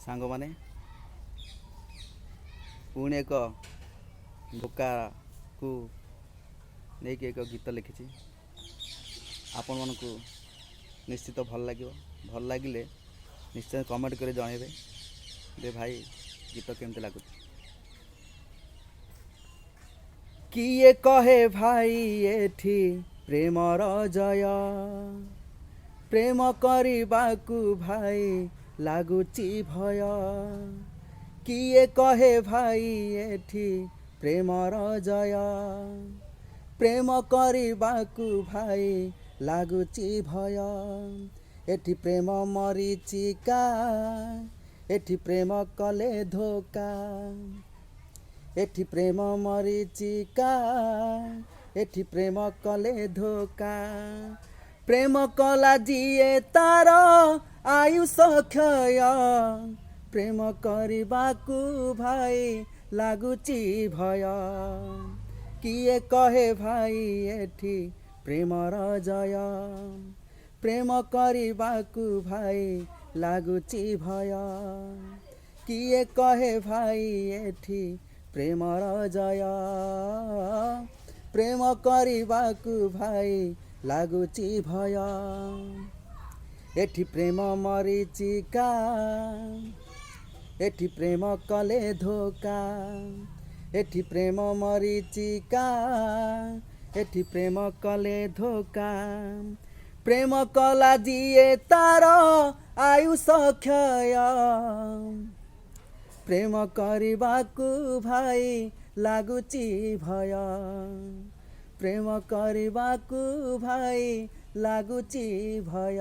सांग माने पुणी एक धोका को लेकिन एक गीत लिखी आपण मन को निश्चित भल लगे भल लगिले निश्चय कमेंट कर जनइबे दे भाई गीत केमती लगुच किए कहे भाई एठी प्रेमर जय प्रेम करबाकू भाई लगुची भय किए कहे भाई एठी प्रेमर जय प्रेम करबाकू भाई लगुची भय एठी प्रेम मरीचिका एठी प्रेम कले धोका एठी प्रेम मरीचिका एठी प्रेम कले धोका प्रेम कला जीए तार आयुष क्षय प्रेम करबाकू भाई लगुची भय किए कहे भाई एठी प्रेमर जय प्रेम करबाकू भाई लगुची भय किए कहे भाई एठी प्रेमर जय प्रेम करबाकू भाई लगुची भय एठी प्रेम मरीचिका एठी प्रेम कले धोका एठी प्रेम मरीचिका एठी प्रेम कले धोका प्रेम कला जीए तार आयुष क्षय प्रेम करबाकू भाई लगुची भय प्रेम करबाकू भाई लगुची भय।